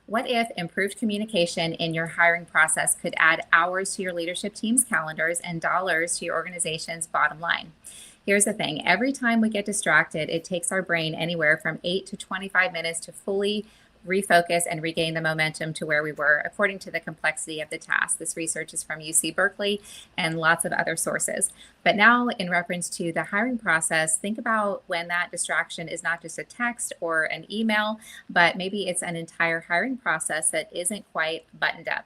What if improved communication in your hiring process could add hours to your leadership team's calendars and dollars to your organization's bottom line? Here's the thing, every time we get distracted, it takes our brain anywhere from 8 to 25 minutes to fully refocus and regain the momentum to where we were, according to the complexity of the task. This research is from UC Berkeley and lots of other sources. But now, in reference to the hiring process, think about when that distraction is not just a text or an email, but maybe it's an entire hiring process that isn't quite buttoned up.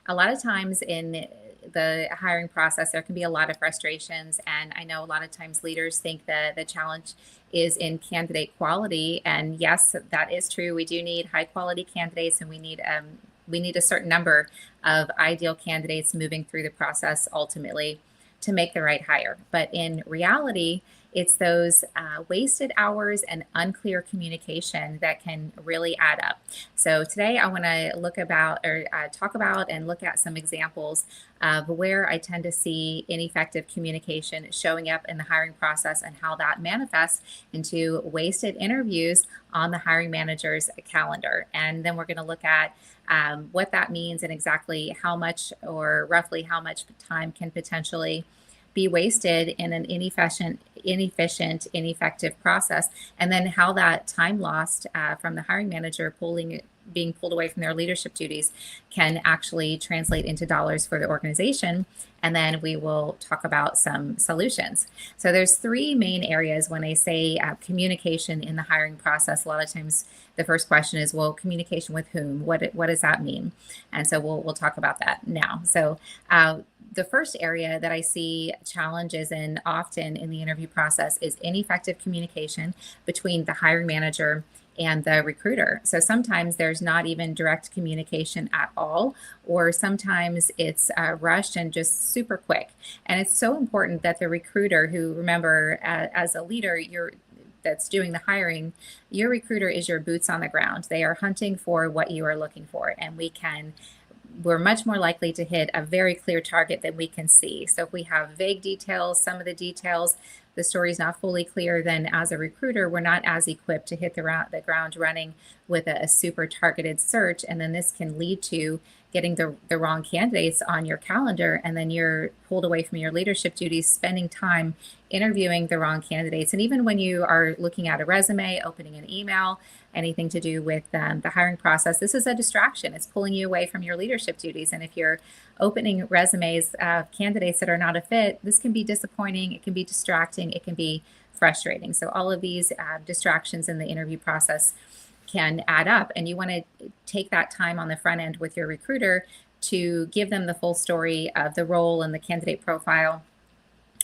A lot of times in the hiring process, there can be a lot of frustrations. And I know a lot of times leaders think that the challenge is in candidate quality. And yes, that is true. We do need high quality candidates, and we need a certain number of ideal candidates moving through the process ultimately to make the right hire. But in reality, it's those wasted hours and unclear communication that can really add up. So today I want to talk about and look at some examples of where I tend to see ineffective communication showing up in the hiring process and how that manifests into wasted interviews on the hiring manager's calendar. And then we're going to look at what that means and exactly how much or roughly how much time can potentially be wasted in an inefficient, ineffective process, and then how that time lost from the hiring manager being pulled away from their leadership duties can actually translate into dollars for the organization. And then we will talk about some solutions. So there's three main areas when I say communication in the hiring process. A lot of times the first question is, well, communication with whom? What does that mean? And so we'll talk about that now. So the first area that I see challenges in often in the interview process is ineffective communication between the hiring manager and the recruiter. So sometimes there's not even direct communication at all, or sometimes it's rushed and just super quick. And it's so important that the recruiter, who, remember, as a leader, that's doing the hiring, your recruiter is your boots on the ground. They are hunting for what you are looking for, and we're much more likely to hit a very clear target than we can see. So if we have vague details, some of the details, the story is not fully clear, then as a recruiter, we're not as equipped to hit the ground running with a super targeted search. And then this can lead to getting the wrong candidates on your calendar, and then you're pulled away from your leadership duties, spending time interviewing the wrong candidates. And even when you are looking at a resume, opening an email, anything to do with the hiring process, this is a distraction. It's pulling you away from your leadership duties. And if you're opening resumes of candidates that are not a fit, this can be disappointing, it can be distracting, it can be frustrating. So all of these distractions in the interview process can add up, and you want to take that time on the front end with your recruiter to give them the full story of the role and the candidate profile,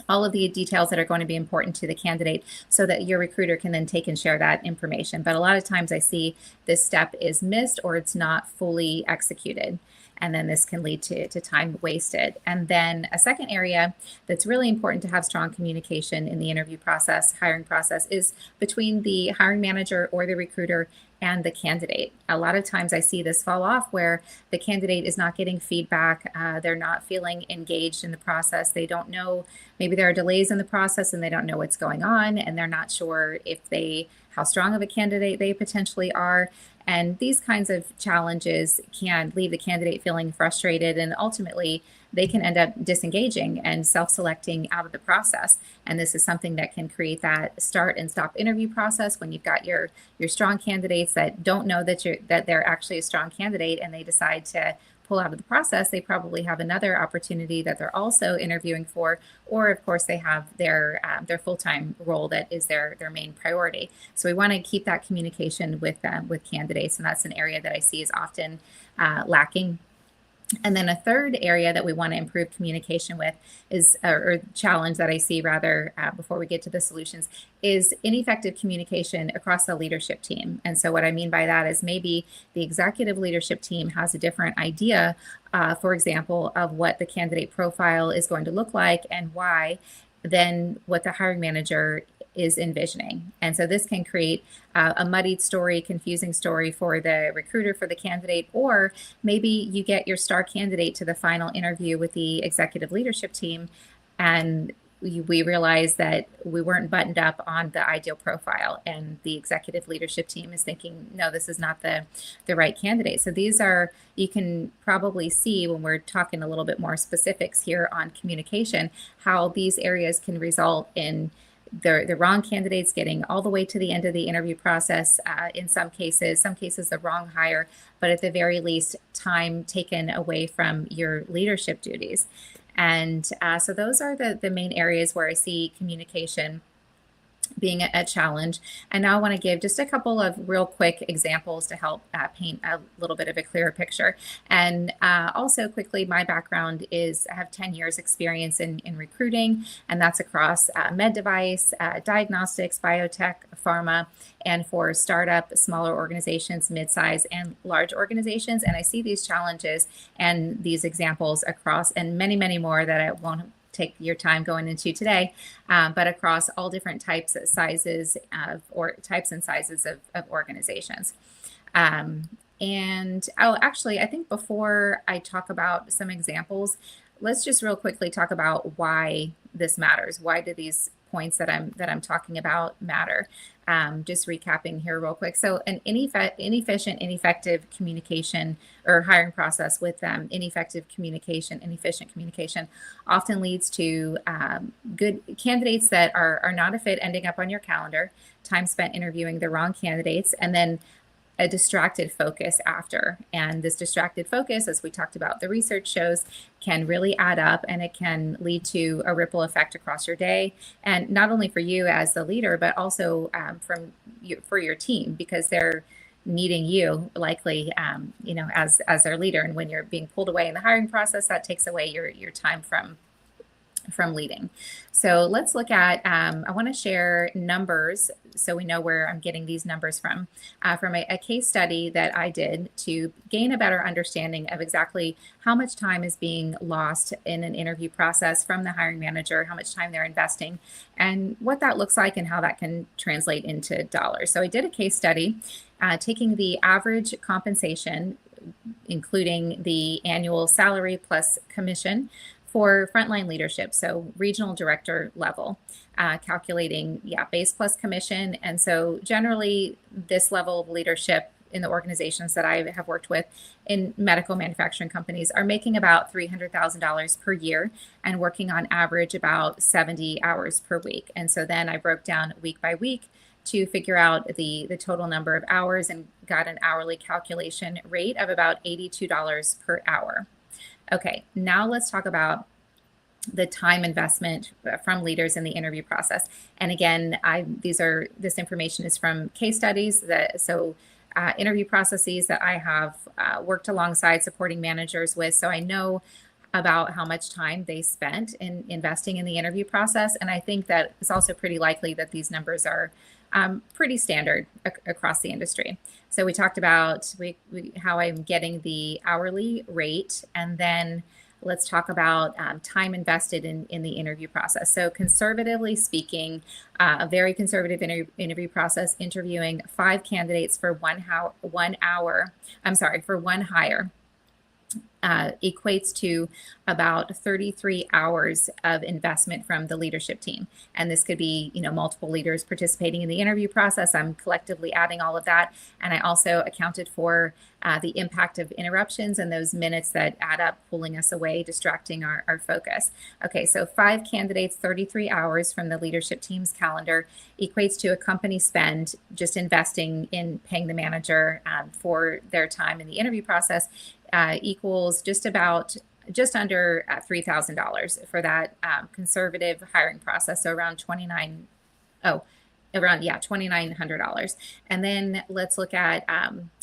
all of the details that are going to be important to the candidate, so that your recruiter can then take and share that information. But a lot of times I see this step is missed or it's not fully executed. And then this can lead to time wasted. And then a second area that's really important to have strong communication in the interview process, hiring process, is between the hiring manager or the recruiter and the candidate. A lot of times I see this fall off where the candidate is not getting feedback. They're not feeling engaged in the process. They don't know, maybe there are delays in the process and they don't know what's going on, and they're not sure how strong of a candidate they potentially are. And these kinds of challenges can leave the candidate feeling frustrated, and ultimately they can end up disengaging and self-selecting out of the process. And this is something that can create that start and stop interview process when you've got your strong candidates that don't know that they're actually a strong candidate, and they decide to pull out of the process. They probably have another opportunity that they're also interviewing for, or of course they have their full-time role that is their main priority. So we want to keep that communication with candidates, and that's an area that I see is often lacking. And then a third area that we want to improve communication with is, or challenge that I see rather, before we get to the solutions, is ineffective communication across the leadership team. And so what I mean by that is maybe the executive leadership team has a different idea, for example, of what the candidate profile is going to look like and why, than what the hiring manager is envisioning. And so this can create a muddied story, confusing story for the recruiter, for the candidate, or maybe you get your star candidate to the final interview with the executive leadership team, and we realized that we weren't buttoned up on the ideal profile, and the executive leadership team is thinking, no, this is not the right candidate. So these are, you can probably see when we're talking a little bit more specifics here on communication, how these areas can result in the wrong candidates getting all the way to the end of the interview process. In some cases the wrong hire, but at the very least, time taken away from your leadership duties. And so those are the main areas where I see communication being a challenge. And now I want to give just a couple of real quick examples to help paint a little bit of a clearer picture. And also quickly, my background is I have 10 years experience in recruiting, and that's across med device, diagnostics, biotech, pharma, and for startup, smaller organizations, mid-size, and large organizations. And I see these challenges and these examples across, and many, many more that I won't take your time going into today, but across all different types, sizes or types and sizes of organizations. And actually, I think before I talk about some examples, let's just real quickly talk about why this matters. Why do these points that I'm talking about matter? Just recapping here real quick. So an inefficient, ineffective communication or hiring process with ineffective communication, inefficient communication often leads to good candidates that are not a fit ending up on your calendar, time spent interviewing the wrong candidates, and then a distracted focus after. And this distracted focus, as we talked about, the research shows, can really add up, and it can lead to a ripple effect across your day. And not only for you as the leader, but also for your team, because they're needing you likely, as their leader. And when you're being pulled away in the hiring process, that takes away your time from leading. So let's look at, I want to share numbers so we know where I'm getting these numbers from a case study that I did to gain a better understanding of exactly how much time is being lost in an interview process from the hiring manager, how much time they're investing, and what that looks like and how that can translate into dollars. So I did a case study taking the average compensation, including the annual salary plus commission for frontline leadership, so regional director level, calculating base plus commission. And so generally this level of leadership in the organizations that I have worked with in medical manufacturing companies are making about $300,000 per year and working on average about 70 hours per week. And so then I broke down week by week to figure out the total number of hours and got an hourly calculation rate of about $82 per hour. Okay, now let's talk about the time investment from leaders in the interview process. And again, this information is from case studies interview processes that I have worked alongside supporting managers with. So I know about how much time they spent in investing in the interview process. And I think that it's also pretty likely that these numbers are pretty standard across the industry. So we talked about how I'm getting the hourly rate, and then let's talk about time invested in the interview process. So conservatively speaking, a very conservative interview process, interviewing 5 candidates for one hire, equates to about 33 hours of investment from the leadership team. And this could be, multiple leaders participating in the interview process. I'm collectively adding all of that. And I also accounted for the impact of interruptions and those minutes that add up, pulling us away, distracting our focus. Okay, so 5 candidates, 33 hours from the leadership team's calendar equates to a company spend just investing in paying the manager for their time in the interview process equals just under $3,000 for that conservative hiring process. So around $2,900. And then let's look at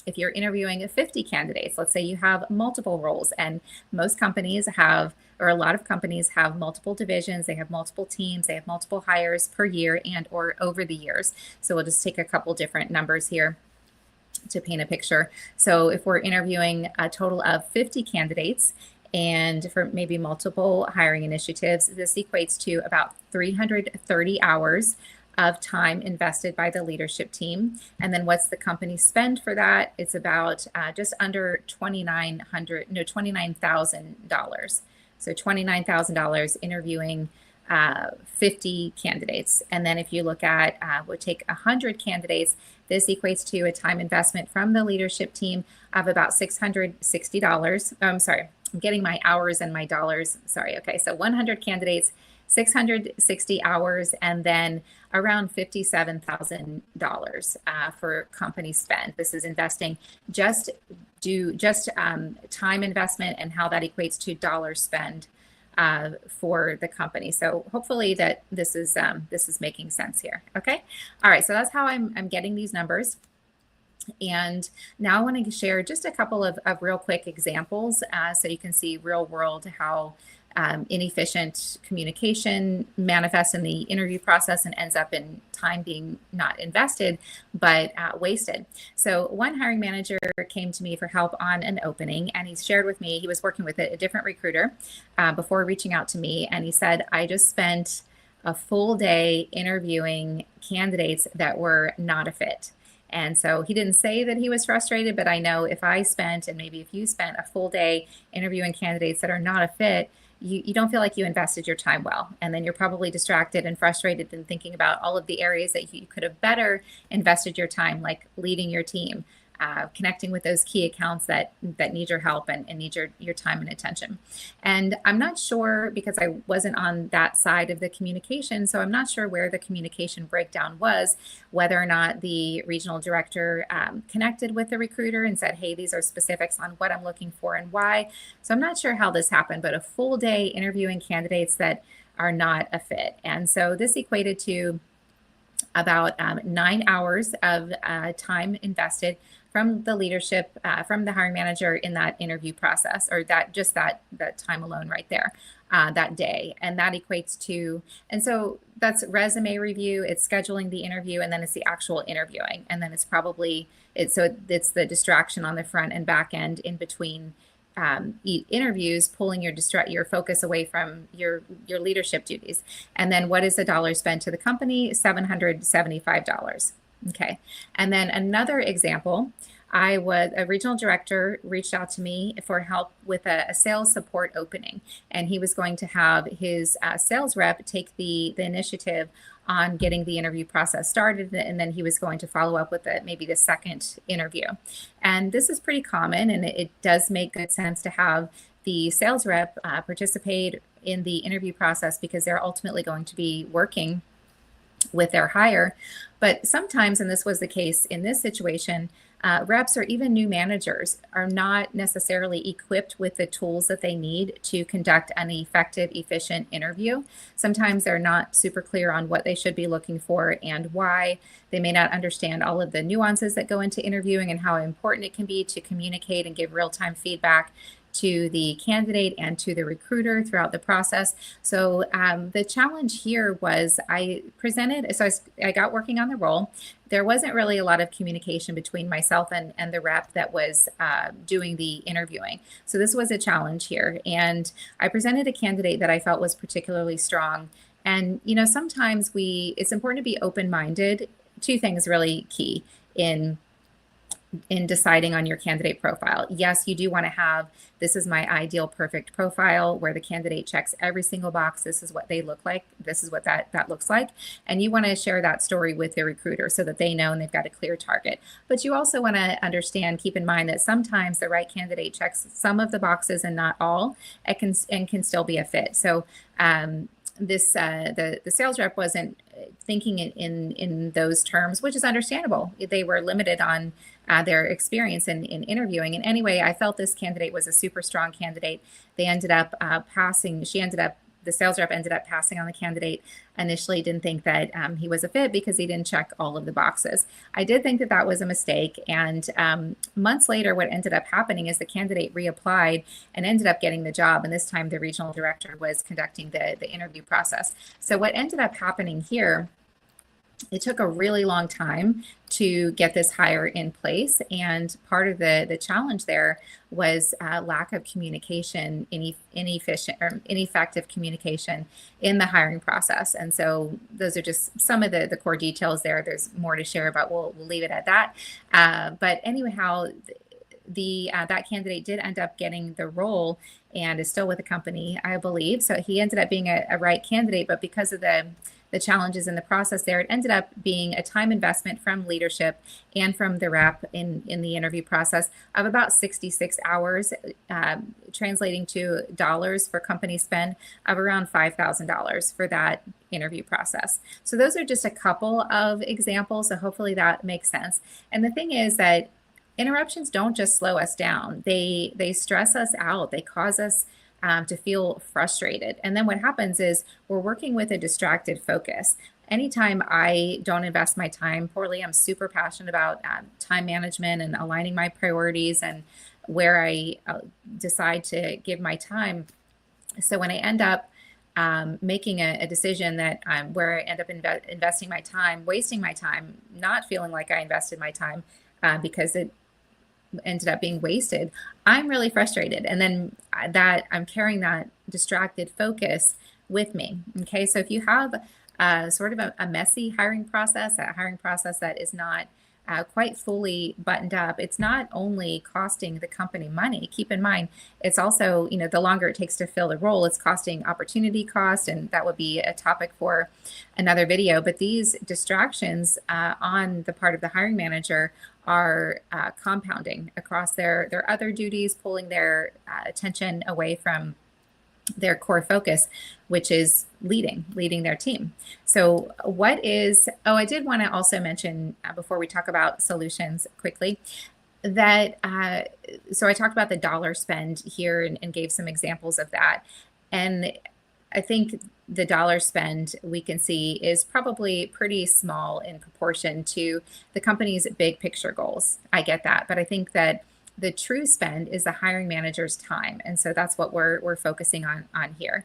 if you're interviewing 50 candidates, let's say you have multiple roles, and most companies have, or a lot of companies have, multiple divisions, they have multiple teams, they have multiple hires per year and or over the years. So we'll just take a couple different numbers here to paint a picture. So if we're interviewing a total of 50 candidates and for maybe multiple hiring initiatives, this equates to about 330 hours of time invested by the leadership team. And then what's the company spend for that? It's about just under $29,000. So $29,000 interviewing 50 candidates. And then if you look at, would take 100 candidates, this equates to a time investment from the leadership team of about $660. I'm sorry, I'm getting my hours and my dollars. Sorry. Okay. So 100 candidates, 660 hours, and then around $57,000 for company spend. This is investing just time investment and how that equates to dollars spend for the company. So hopefully that this is making sense here. Okay. All right. So that's how I'm getting these numbers. And now I want to share just a couple of real quick examples so you can see real world how inefficient communication manifests in the interview process and ends up in time being not invested, but wasted. So one hiring manager came to me for help on an opening, and he shared with me, he was working with a different recruiter before reaching out to me. And he said, I just spent a full day interviewing candidates that were not a fit. And so he didn't say that he was frustrated, but I know if I spent, and maybe if you spent a full day interviewing candidates that are not a fit, you don't feel like you invested your time well. And then you're probably distracted and frustrated and thinking about all of the areas that you could have better invested your time, like leading your team, connecting with those key accounts that need your help and need your time and attention. And I'm not sure, because I wasn't on that side of the communication, so I'm not sure where the communication breakdown was, whether or not the regional director connected with the recruiter and said, hey, these are specifics on what I'm looking for and why. So I'm not sure how this happened, but a full day interviewing candidates that are not a fit. And so this equated to about 9 hours of time invested from the leadership, from the hiring manager in that interview process, or that time alone right there, that day. And that equates to, and so that's resume review, it's scheduling the interview, and then it's the actual interviewing. And then it's the distraction on the front and back end in between interviews, pulling your focus away from your leadership duties. And then what is the dollar spent to the company? $775. Okay. And then another example, a regional director reached out to me for help with a sales support opening, and he was going to have his sales rep take the initiative on getting the interview process started, and then he was going to follow up with maybe the second interview. And this is pretty common, and it does make good sense to have the sales rep participate in the interview process because they're ultimately going to be working with their hire. But sometimes, and this was the case in this situation, reps or even new managers are not necessarily equipped with the tools that they need to conduct an effective, efficient interview. Sometimes they're not super clear on what they should be looking for and why. They may not understand all of the nuances that go into interviewing and how important it can be to communicate and give real-time feedback to the candidate and to the recruiter throughout the process. So the challenge here was I got working on the role. There wasn't really a lot of communication between myself and the rep that was doing the interviewing. So this was a challenge here. And I presented a candidate that I felt was particularly strong. And, sometimes it's important to be open-minded. Two things really key in deciding on your candidate profile. Yes, you do want to have, this is my ideal perfect profile where the candidate checks every single box. This is what they look like. This is what that looks like. And you want to share that story with the recruiter so that they know and they've got a clear target. But you also want to keep in mind that sometimes the right candidate checks some of the boxes and not all, and can still be a fit. So the sales rep wasn't thinking in those terms, which is understandable. They were limited on their experience in interviewing. And anyway, I felt this candidate was a super strong candidate. They ended up passing. The sales rep ended up passing on the candidate. Initially didn't think that he was a fit because he didn't check all of the boxes. I did think that was a mistake. And months later, what ended up happening is the candidate reapplied and ended up getting the job. And this time the regional director was conducting the interview process. So what ended up happening here, it took a really long time to get this hire in place. And part of the challenge there was lack of communication, ineffective communication in the hiring process. And so those are just some of the core details there. There's more to share, but we'll leave it at that. But anyhow, that candidate did end up getting the role and is still with the company, I believe. So he ended up being a right candidate, but because of the challenges in the process there, it ended up being a time investment from leadership and from the rep in the interview process of about 66 hours, translating to dollars for company spend of around $5,000 for that interview process. So those are just a couple of examples. So hopefully that makes sense. And the thing is that interruptions don't just slow us down. They stress us out. They cause us to feel frustrated. And then what happens is we're working with a distracted focus. Anytime I don't invest my time poorly, I'm super passionate about time management and aligning my priorities and where I decide to give my time. So when I end up making a decision that where I end up investing my time, wasting my time, not feeling like I invested my time because it ended up being wasted, I'm really frustrated. And then that I'm carrying that distracted focus with me. Okay. So if you have sort of a messy hiring process, a hiring process that is not quite fully buttoned up, it's not only costing the company money. Keep in mind, it's also, the longer it takes to fill the role, it's costing opportunity cost, and that would be a topic for another video. But these distractions on the part of the hiring manager are compounding across their other duties, pulling their attention away from their core focus, which is leading their team. So I did want to also mention before we talk about solutions quickly that, so I talked about the dollar spend here and gave some examples of that. And I think the dollar spend we can see is probably pretty small in proportion to the company's big picture goals. I get that, but I think that the true spend is the hiring manager's time. And so that's what we're focusing on here.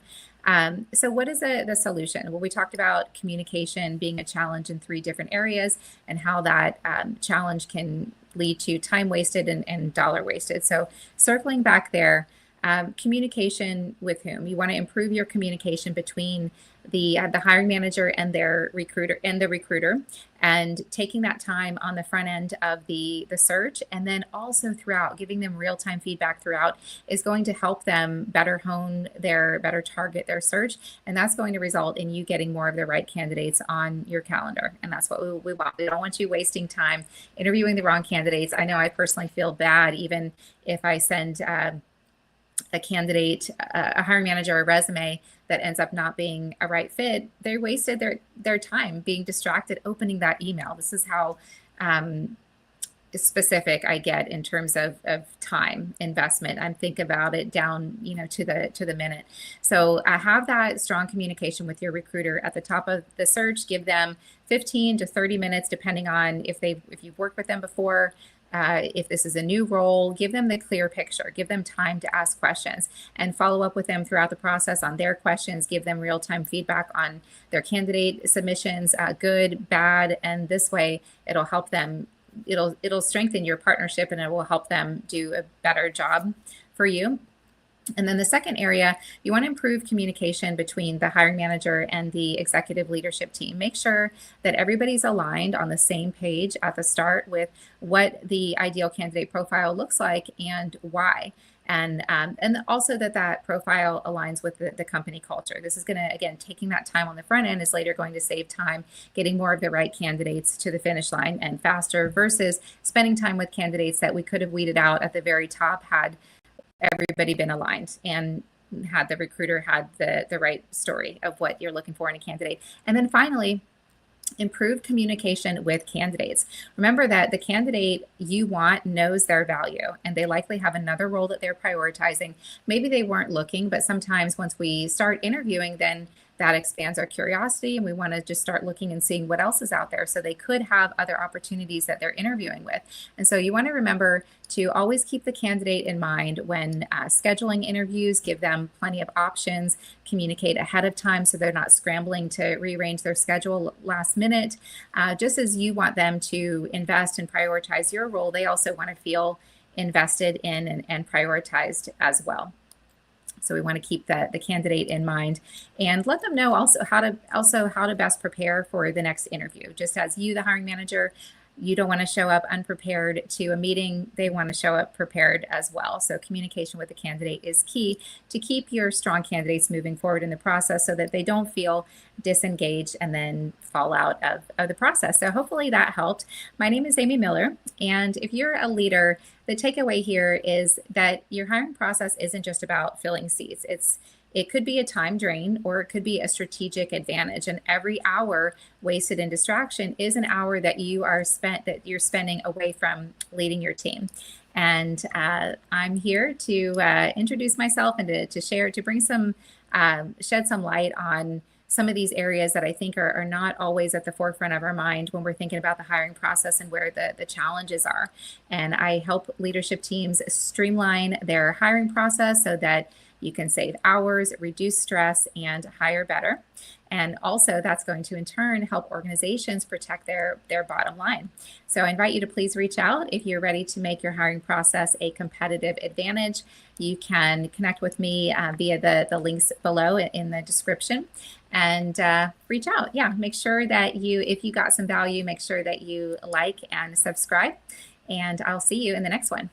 So what is the solution? Well, we talked about communication being a challenge in 3 different areas and how that challenge can lead to time wasted and dollar wasted. So circling back there, communication with whom? You want to improve your communication between the hiring manager and their recruiter and taking that time on the front end of the search, and then also throughout, giving them real-time feedback throughout is going to help them better target their search, and that's going to result in you getting more of the right candidates on your calendar. And that's what we want. We don't want you wasting time interviewing the wrong candidates. I know I personally feel bad even if I send a candidate, a hiring manager, a resume that ends up not being a right fit. They wasted their time being distracted opening that email. This is how specific I get in terms of time investment. I'm thinking about it down, to the minute. So have that strong communication with your recruiter at the top of the search. Give them 15 to 30 minutes, depending on if you've worked with them before. If this is a new role, give them the clear picture, give them time to ask questions and follow up with them throughout the process on their questions, give them real-time feedback on their candidate submissions, good, bad, and this way it'll help them, it'll strengthen your partnership and it will help them do a better job for you. And then the second area, you want to improve communication between the hiring manager and the executive leadership team. Make sure that everybody's aligned on the same page at the start with what the ideal candidate profile looks like and why. And also that profile aligns with the company culture. This is going to, again, taking that time on the front end is later going to save time, getting more of the right candidates to the finish line and faster versus spending time with candidates that we could have weeded out at the very top had everybody been aligned and had the recruiter had the right story of what you're looking for in a candidate. And then finally, improve communication with candidates. Remember that the candidate you want knows their value and they likely have another role that they're prioritizing. Maybe they weren't looking, but sometimes once we start interviewing, then that expands our curiosity and we want to just start looking and seeing what else is out there. So they could have other opportunities that they're interviewing with. And so you want to remember to always keep the candidate in mind when scheduling interviews, give them plenty of options, communicate ahead of time so they're not scrambling to rearrange their schedule last minute. Just as you want them to invest and prioritize your role, they also want to feel invested in and prioritized as well. So we want to keep the candidate in mind and let them know also how to best prepare for the next interview. Just as you, the hiring manager, you don't want to show up unprepared to a meeting. They want to show up prepared as well. So communication with the candidate is key to keep your strong candidates moving forward in the process so that they don't feel disengaged and then fall out of the process. So hopefully that helped. My name is Amy Miller, and if you're a leader, the takeaway here is that your hiring process isn't just about filling seats. It could be a time drain, or it could be a strategic advantage. And every hour wasted in distraction is an hour that you're spending away from leading your team. And I'm here to introduce myself and to bring some, shed some light on some of these areas that I think are not always at the forefront of our mind when we're thinking about the hiring process and where the challenges are. And I help leadership teams streamline their hiring process so that you can save hours, reduce stress, and hire better. And also that's going to in turn help organizations protect their bottom line. So I invite you to please reach out if you're ready to make your hiring process a competitive advantage. You can connect with me via the links below in the description and reach out. Yeah, make sure that if you got some value, make sure that you like and subscribe. And I'll see you in the next one.